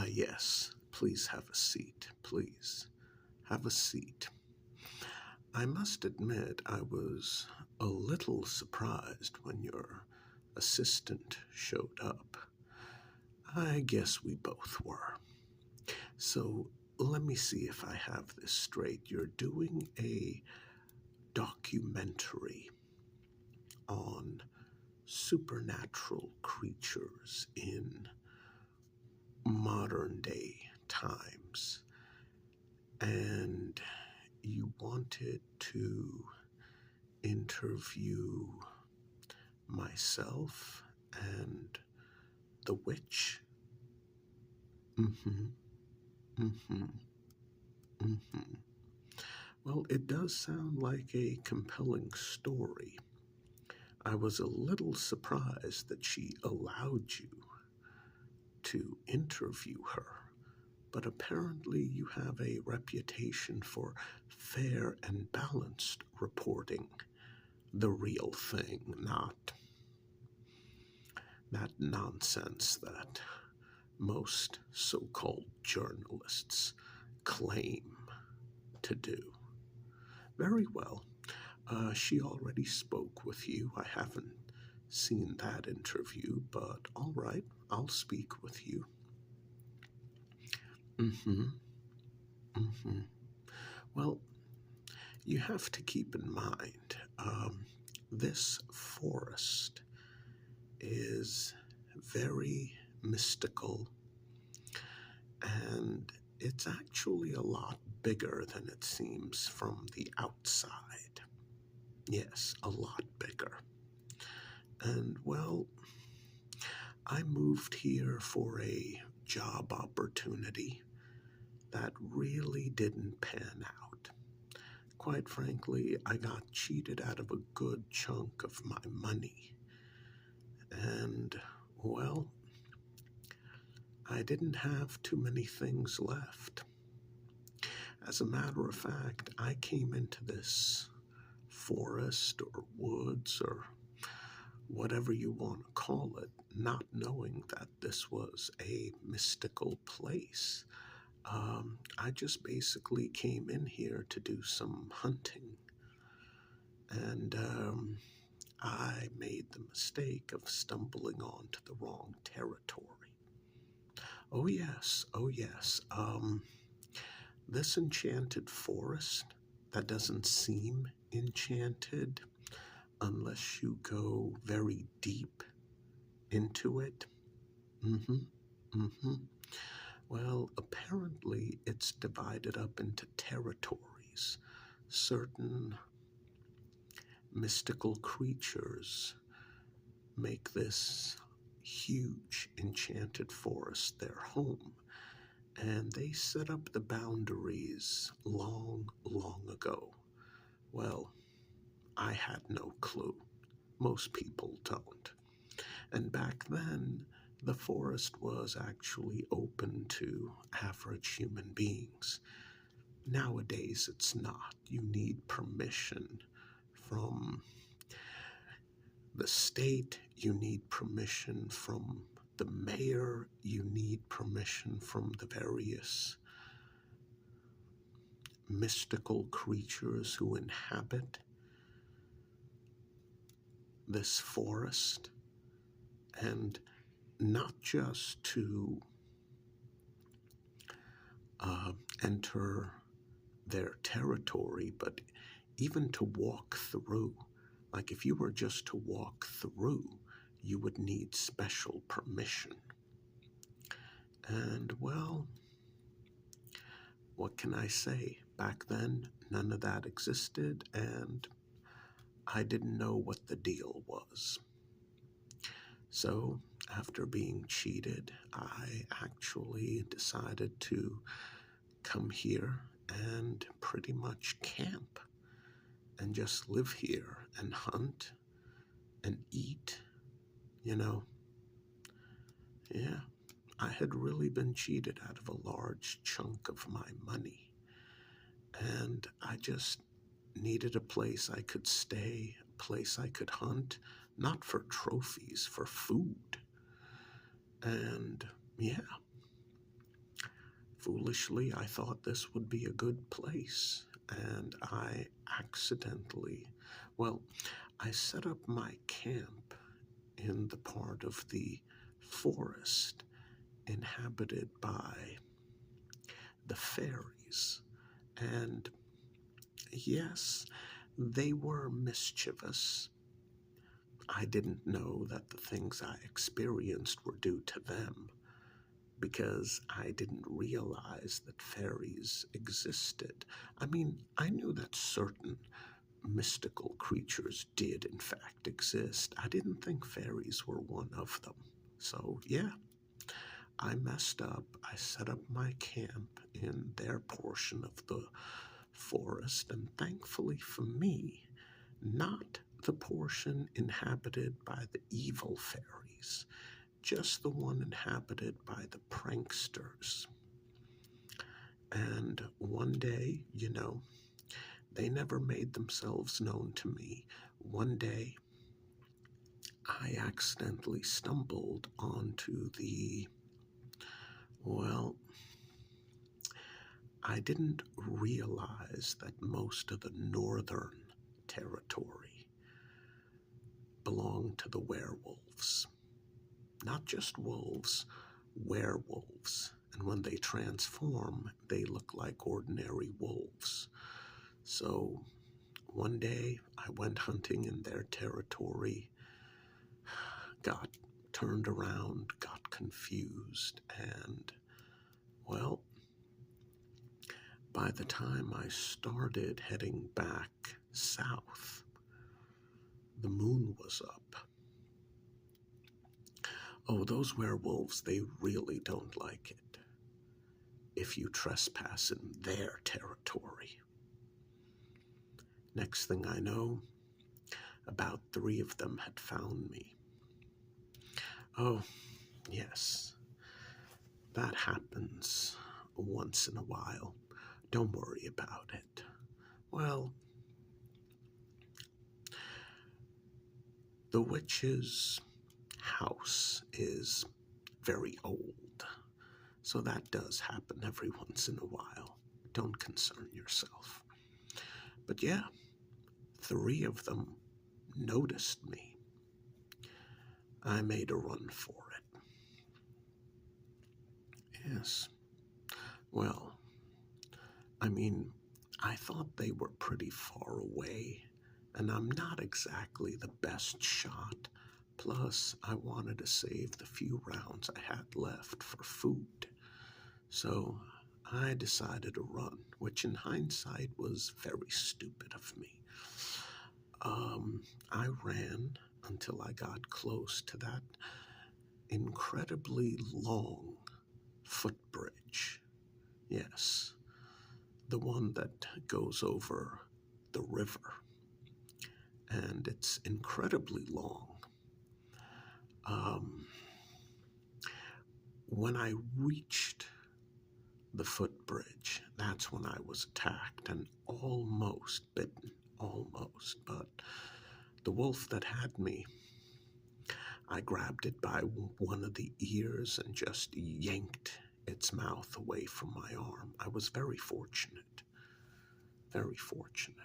Yes, please have a seat. Please have a seat. I must admit, I was a little surprised when your assistant showed up. I guess we both were. So let me see if I have this straight. You're doing a documentary on supernatural creatures in modern day times, and you wanted to interview myself and the witch. Mm-hmm, mm-hmm, mm-hmm. Well, it does sound like a compelling story. I was a little surprised that she allowed you to interview her, but apparently you have a reputation for fair and balanced reporting. The real thing, not that nonsense that most so called journalists claim to do. Very well. She already spoke with you. I haven't seen that interview, but all right, I'll speak with you. Mm-hmm. Mm-hmm. Well, you have to keep in mind this forest is very mystical, and it's actually a lot bigger than it seems from the outside. Yes, a lot bigger. And well, I moved here for a job opportunity that really didn't pan out. Quite frankly, I got cheated out of a good chunk of my money. And, well, I didn't have too many things left. As a matter of fact, I came into this forest or woods or whatever you want to call it, not knowing that this was a mystical place. I just basically came in here to do some hunting, and I made the mistake of stumbling onto the wrong territory. Oh, yes, oh, yes. This enchanted forest that doesn't seem enchanted unless you go very deep into it. Mm-hmm, mm-hmm. Well, apparently it's divided up into territories. Certain mystical creatures make this huge enchanted forest their home, and they set up the boundaries long, long ago. Well, I had no clue. Most people don't. And back then, the forest was actually open to average human beings. Nowadays, it's not. You need permission from the state, you need permission from the mayor, you need permission from the various mystical creatures who inhabit this forest, and not just to enter their territory, but even to walk through. Like if you were just to walk through, you would need special permission. And well, what can I say? Back then, none of that existed, and I didn't know what the deal was. So, after being cheated, I actually decided to come here and pretty much camp and just live here and hunt and eat, you know. Yeah, I had really been cheated out of a large chunk of my money, and I just needed a place I could stay, a place I could hunt, not for trophies, for food. And yeah, Foolishly, I thought this would be a good place, and I accidentally, well, I set up my camp in the part of the forest inhabited by the fairies. And yes, they were mischievous. I didn't know that the things I experienced were due to them, because I didn't realize that fairies existed. I mean, I knew that certain mystical creatures did in fact exist. I didn't think fairies were one of them. So, yeah, I messed up. I set up my camp in their portion of the forest, and thankfully for me, not the portion inhabited by the evil fairies, just the one inhabited by the pranksters. And one day, they never made themselves known to me. One day, I accidentally stumbled onto well, I didn't realize that most of the northern territory belonged to the werewolves. Not just wolves, werewolves. And when they transform, they look like ordinary wolves. So one day I went hunting in their territory, got turned around, got confused, and, well, by the time I started heading back south, the moon was up. Oh, those werewolves, they really don't like it if you trespass in their territory. Next thing I know, about 3 of them had found me. Oh, yes, that happens once in a while. Don't worry about it. Well, the witch's house is very old, so that does happen every once in a while. Don't concern yourself. But yeah, 3 of them noticed me. I made a run for it. Yes. Well, I mean, I thought they were pretty far away, and I'm not exactly the best shot. Plus, I wanted to save the few rounds I had left for food. So I decided to run, which in hindsight was very stupid of me. I ran until I got close to that incredibly long footbridge. Yes, the one that goes over the river. And it's incredibly long. When I reached the footbridge, that's when I was attacked and almost bitten. Almost. But the wolf that had me, I grabbed it by one of the ears and just yanked its mouth away from my arm. I was very fortunate. Very fortunate.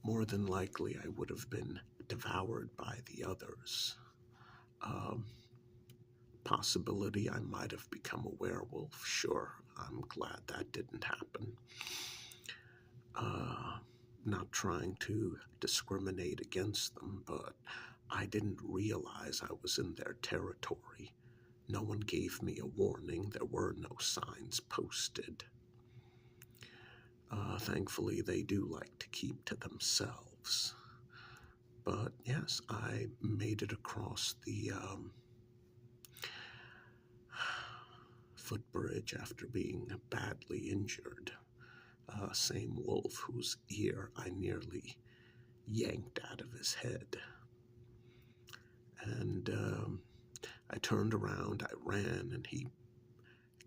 More than likely, I would have been devoured by the others. Possibility I might have become a werewolf. Sure, I'm glad that didn't happen. Not trying to discriminate against them, but I didn't realize I was in their territory. No one gave me a warning. There were no signs posted. Thankfully, they do like to keep to themselves. But yes, I made it across the footbridge after being badly injured. Same wolf whose ear I nearly yanked out of his head. And I turned around, I ran, and he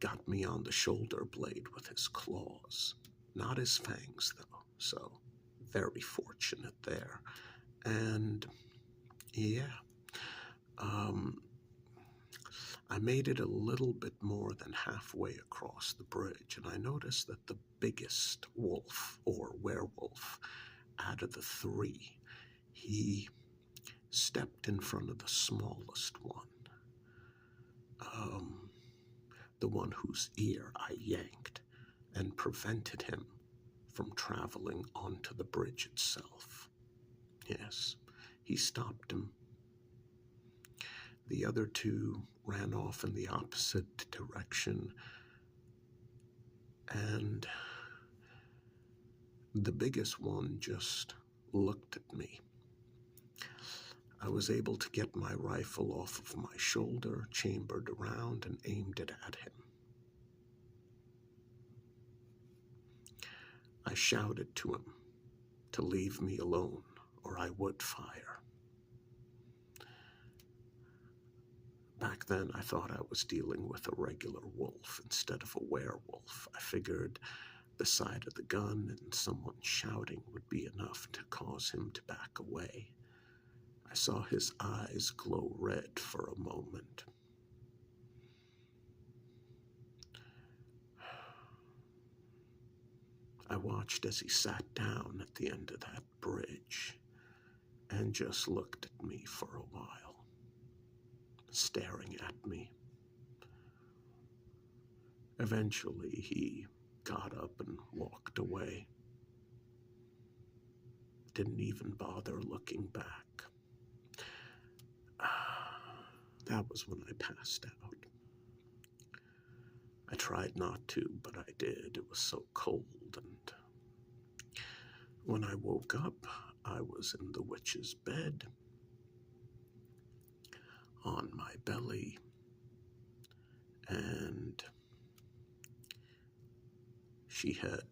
got me on the shoulder blade with his claws. Not his fangs, though, so very fortunate there. And yeah, I made it a little bit more than halfway across the bridge, and I noticed that the biggest wolf, or werewolf, out of the three, he stepped in front of the smallest one, the one whose ear I yanked, and prevented him from traveling onto the bridge itself. Yes, he stopped him. The other two ran off in the opposite direction, and the biggest one just looked at me. I was able to get my rifle off of my shoulder, chambered around, and aimed it at him. I shouted to him to leave me alone, or I would fire. Back then, I thought I was dealing with a regular wolf instead of a werewolf. I figured the sight of the gun and someone shouting would be enough to cause him to back away. I saw his eyes glow red for a moment. I watched as he sat down at the end of that bridge and just looked at me for a while, staring at me. Eventually, he got up and walked away. Didn't even bother looking back. That was when I passed out. I tried not to, but I did. It was so cold, and when I woke up, I was in the witch's bed, on my belly, and she had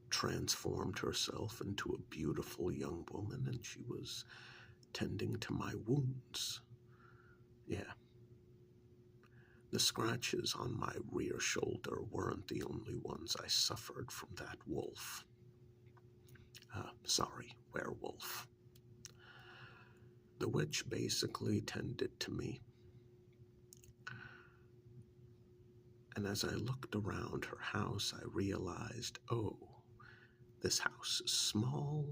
transformed herself into a beautiful young woman, and she was tending to my wounds. Yeah. The scratches on my rear shoulder weren't the only ones I suffered from that wolf. Werewolf. The witch basically tended to me. And as I looked around her house, I realized, oh, this house is small.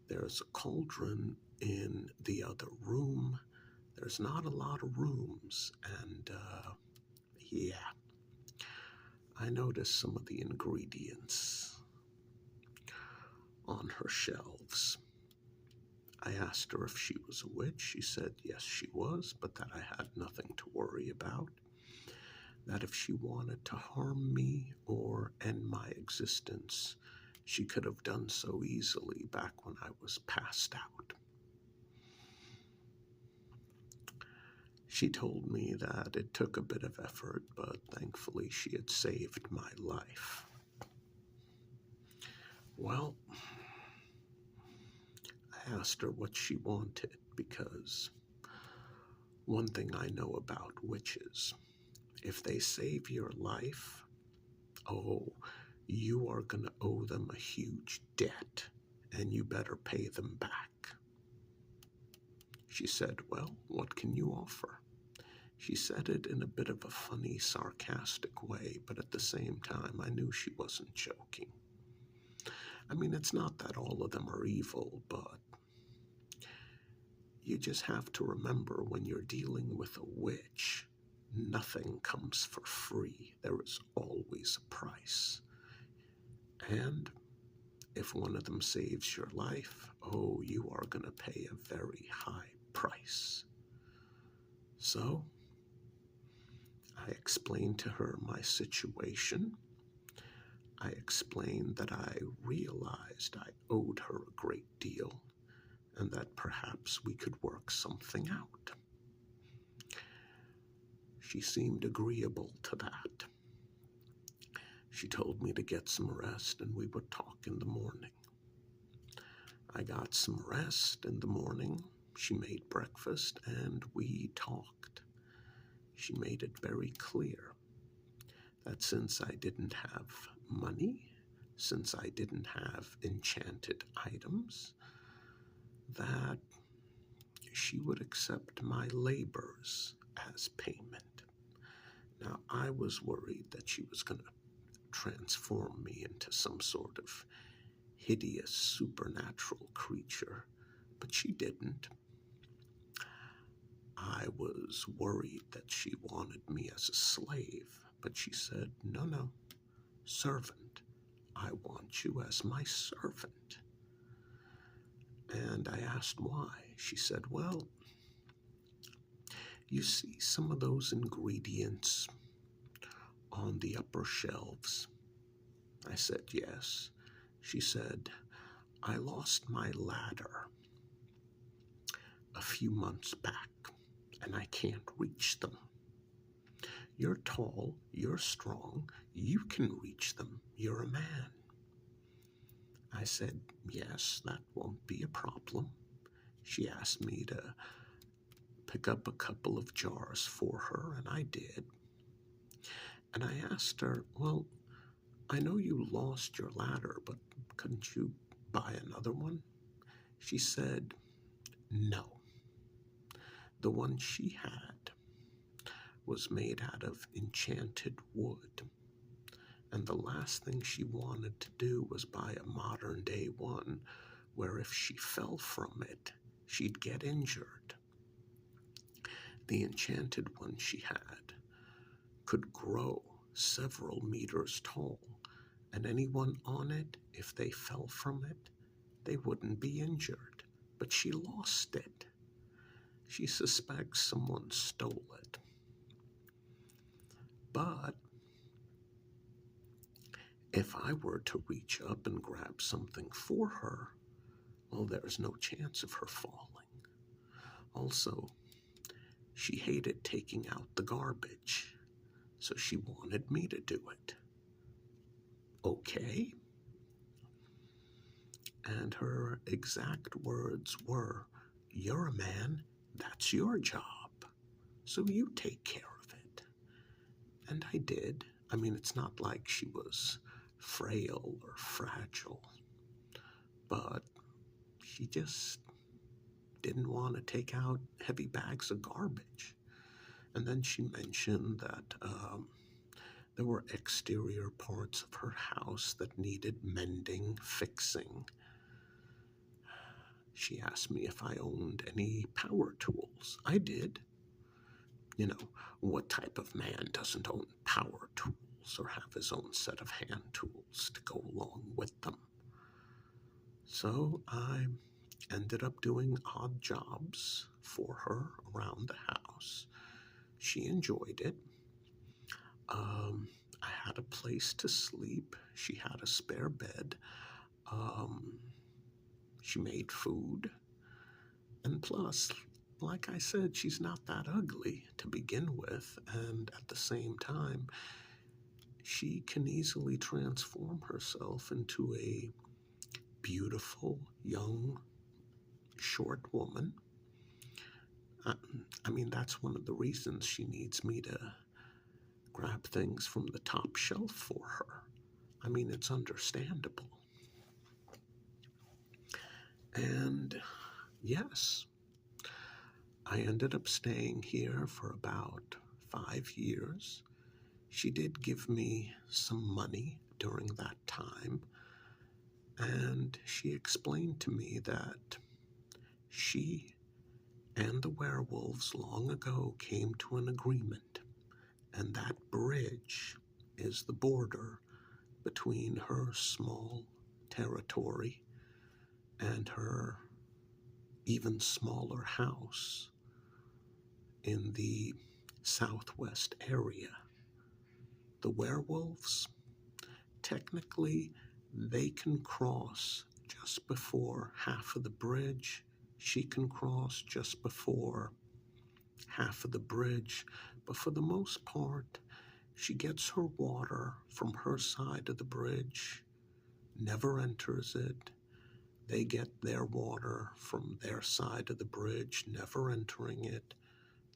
There's a cauldron in the other room. There's not a lot of rooms, and yeah. I noticed some of the ingredients on her shelves. I asked her if she was a witch. She said yes, she was, but that I had nothing to worry about. That if she wanted to harm me or end my existence, she could have done so easily back when I was passed out. She told me that it took a bit of effort, but thankfully she had saved my life. Well, I asked her what she wanted, because one thing I know about witches, if they save your life, oh, you are going to owe them a huge debt, and you better pay them back. She said, well, what can you offer? She said it in a bit of a funny, sarcastic way, but at the same time, I knew she wasn't joking. I mean, it's not that all of them are evil, but you just have to remember when you're dealing with a witch, nothing comes for free. There is always a price. And if one of them saves your life, oh, you are going to pay a very high price. So, I explained to her my situation. I explained that I realized I owed her a great deal, and that perhaps we could work something out. She seemed agreeable to that. She told me to get some rest and we would talk in the morning. I got some rest in the morning. She made breakfast and we talked. She made it very clear that since I didn't have money, since I didn't have enchanted items, that she would accept my labors as payment. Now, I was worried that she was going to transform me into some sort of hideous supernatural creature, but she didn't. I was worried that she wanted me as a slave, but she said, no, no, servant. I want you as my servant. And I asked why. She said, well, you see some of those ingredients on the upper shelves? I said, yes. She said, I lost my ladder a few months back, and I can't reach them. You're tall, you're strong, you can reach them, you're a man. I said, yes, that won't be a problem. She asked me to pick up a couple of jars for her, and I did. And I asked her, well, I know you lost your ladder, but couldn't you buy another one? She said, no. The one she had was made out of enchanted wood. And the last thing she wanted to do was buy a modern day one where if she fell from it, she'd get injured. The enchanted one she had could grow several meters tall, and anyone on it, if they fell from it, they wouldn't be injured. But she lost it. She suspects someone stole it. But if I were to reach up and grab something for her, well, there's no chance of her falling. Also, she hated taking out the garbage, so she wanted me to do it. Okay? And her exact words were, you're a man, that's your job, so you take care of it. And I did. I mean, it's not like she was frail or fragile, but she just didn't want to take out heavy bags of garbage. And then she mentioned that there were exterior parts of her house that needed mending, fixing. She asked me if I owned any power tools. I did. You know, what type of man doesn't own power tools or have his own set of hand tools to go along with them? So I ended up doing odd jobs for her around the house. She enjoyed it. I had a place to sleep. She had a spare bed. She made food. And plus, like I said, she's not that ugly to begin with. And at the same time, she can easily transform herself into a beautiful, young, short woman. I mean, that's one of the reasons she needs me to grab things from the top shelf for her. I mean, it's understandable. And yes, I ended up staying here for about 5 years. She did give me some money during that time, and she explained to me that she and the werewolves long ago came to an agreement, and that bridge is the border between her small territory and her even smaller house in the southwest area. The werewolves, technically, they can cross just before half of the bridge. She can cross just before half of the bridge, but for the most part, she gets her water from her side of the bridge, never enters it. They get their water from their side of the bridge, never entering it.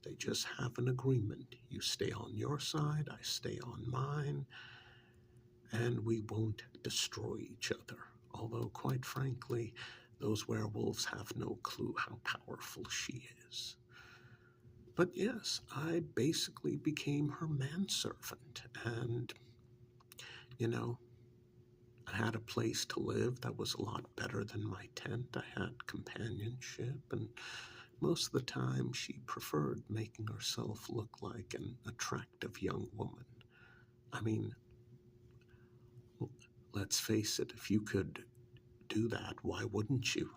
They just have an agreement. You stay on your side, I stay on mine, and we won't destroy each other. Although, quite frankly, those werewolves have no clue how powerful she is. But yes, I basically became her manservant. And, you know, I had a place to live that was a lot better than my tent. I had companionship, and most of the time she preferred making herself look like an attractive young woman. I mean, let's face it, if you could do that, why wouldn't you?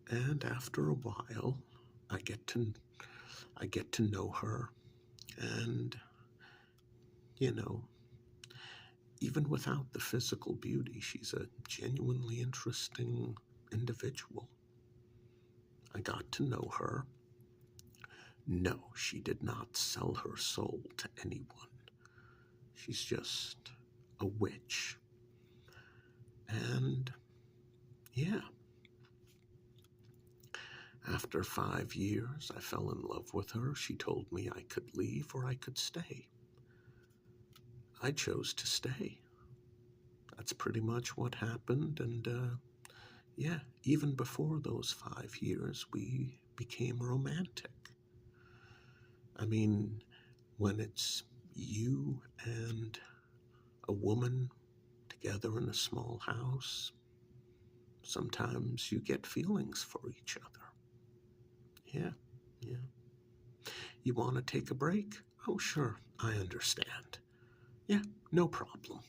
And after a while, I get to I get to know her, and you know, even without the physical beauty, she's a genuinely interesting individual. I got to know her. No, she did not sell her soul to anyone. She's just a witch. And yeah, after 5 years, I fell in love with her. She told me I could leave or I could stay. I chose to stay. That's pretty much what happened. And yeah, even before those 5 years, we became romantic. I mean, when it's you and a woman together in a small house, sometimes you get feelings for each other. Yeah, yeah. You want to take a break? Oh, sure, I understand. Yeah, no problem.